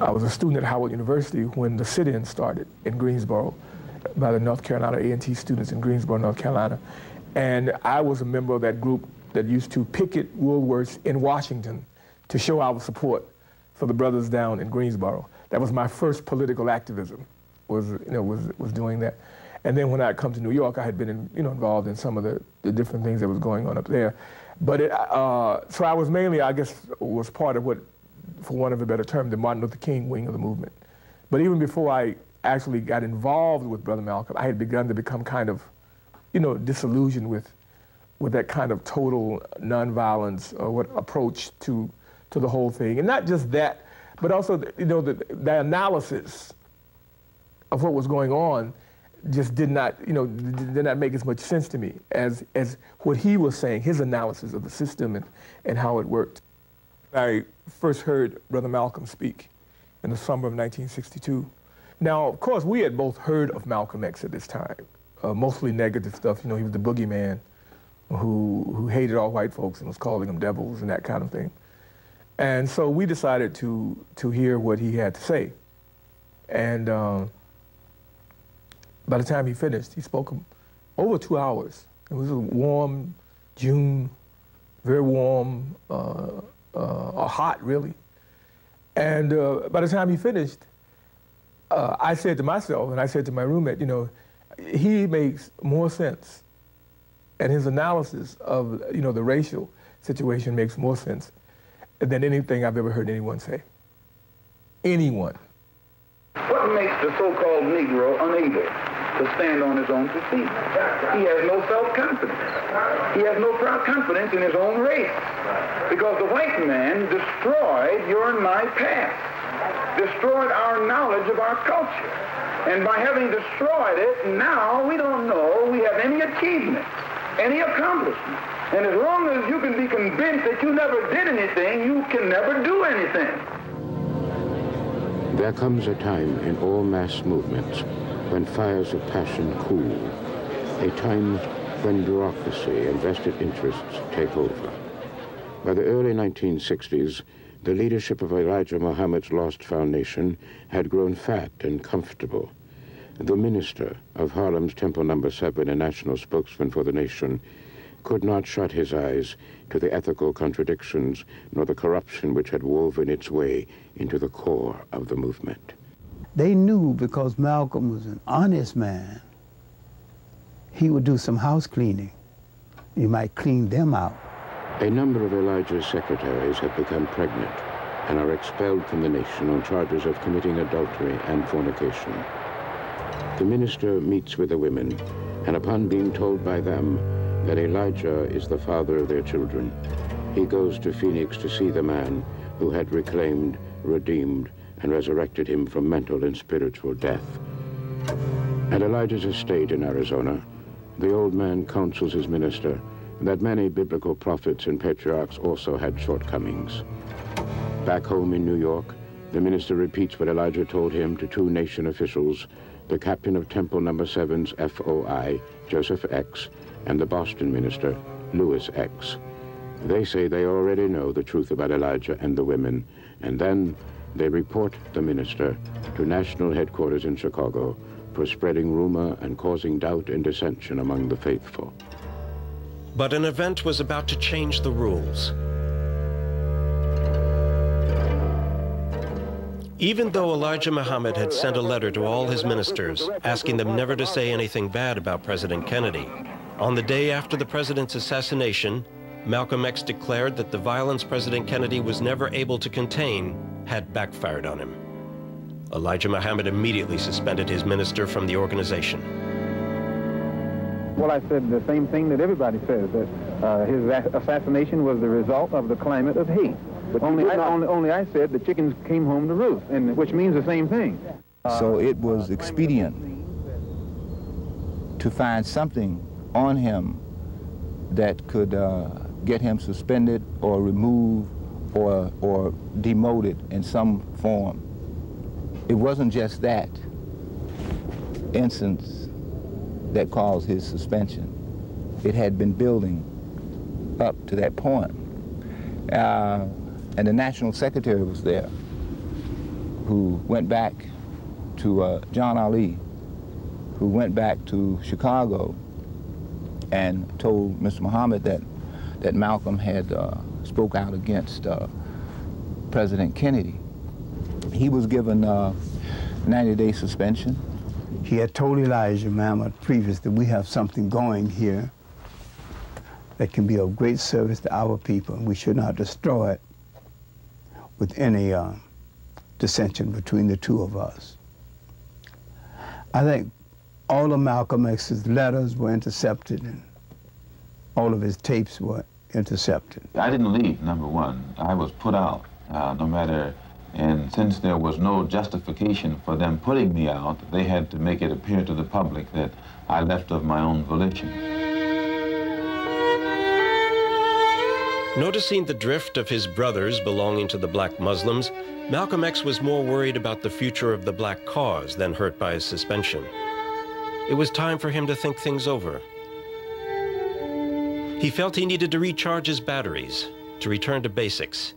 I was a student at Howard University when the sit-in started in Greensboro by the North Carolina A&T students in Greensboro, North Carolina. And I was a member of that group that used to picket Woolworths in Washington to show our support for the brothers down in Greensboro. That was my first political activism, was doing that. And then when I come to New York, I had been involved in some of the different things that was going on up there. But so I was mainly, I guess, was part of what, for want of a better term, the Martin Luther King wing of the movement. But even before I actually got involved with Brother Malcolm, I had begun to become kind of, disillusioned with that kind of total nonviolence approach to the whole thing. And not just that, but also, the analysis of what was going on just did not make as much sense to me as what he was saying, his analysis of the system and how it worked. I first heard Brother Malcolm speak in the summer of 1962. Now, of course, we had both heard of Malcolm X at this time, mostly negative stuff. He was the boogeyman who hated all white folks and was calling them devils and that kind of thing. And so we decided to hear what he had to say. And by the time he finished, he spoke over 2 hours. It was a warm June, very warm, hot, really. And by the time he finished, I said to myself, and I said to my roommate, he makes more sense, and his analysis of, the racial situation makes more sense than anything I've ever heard anyone say. Anyone. What makes the so-called Negro unable to stand on his own 2 feet? He has no self-confidence. He has no proud confidence in his own race. Because the white man destroyed your and my past, destroyed our knowledge of our culture. And by having destroyed it, now we don't know we have any achievement, any accomplishment. And as long as you can be convinced that you never did anything, you can never do anything. There comes a time in all mass movements when fires of passion cool, a time when bureaucracy and vested interests take over. By the early 1960s, the leadership of Elijah Muhammad's Lost Foundation had grown fat and comfortable. The minister of Harlem's Temple No. 7 and national spokesman for the nation could not shut his eyes to the ethical contradictions nor the corruption which had woven its way into the core of the movement. They knew, because Malcolm was an honest man, he would do some house cleaning. He might clean them out. A number of Elijah's secretaries have become pregnant and are expelled from the nation on charges of committing adultery and fornication. The minister meets with the women, and upon being told by them that Elijah is the father of their children, he goes to Phoenix to see the man who had reclaimed, redeemed, and resurrected him from mental and spiritual death. At Elijah's estate in Arizona, the old man counsels his minister that many biblical prophets and patriarchs also had shortcomings. Back home in New York, the minister repeats what Elijah told him to 2 nation officials, the captain of Temple No. 7's FOI, Joseph X, and the Boston minister, Louis X. They say they already know the truth about Elijah and the women, and then they report the minister to national headquarters in Chicago for spreading rumor and causing doubt and dissension among the faithful. But an event was about to change the rules. Even though Elijah Muhammad had sent a letter to all his ministers asking them never to say anything bad about President Kennedy, on the day after the president's assassination, Malcolm X declared that the violence President Kennedy was never able to contain had backfired on him. Elijah Muhammad immediately suspended his minister from the organization. Well, I said the same thing that everybody says, that his assassination was the result of the climate of hate. But only I said the chickens came home to roost, and which means the same thing. So it was expedient to find something on him that could get him suspended or removed or demoted in some form. It wasn't just that instance that caused his suspension. It had been building up to that point. And the national secretary was there, who went back to John Ali, who went back to Chicago and told Mr. Muhammad that Malcolm had spoke out against President Kennedy. He was given 90-day suspension. He had told Elijah Muhammad previous that we have something going here that can be of great service to our people, and we should not destroy it with any dissension between the two of us. I think all of Malcolm X's letters were intercepted and all of his tapes were intercepted. I didn't leave, number one. I was put out, no matter, and since there was no justification for them putting me out, they had to make it appear to the public that I left of my own volition. Noticing the drift of his brothers belonging to the black Muslims, Malcolm X was more worried about the future of the black cause than hurt by his suspension. It was time for him to think things over. He felt he needed to recharge his batteries, to return to basics.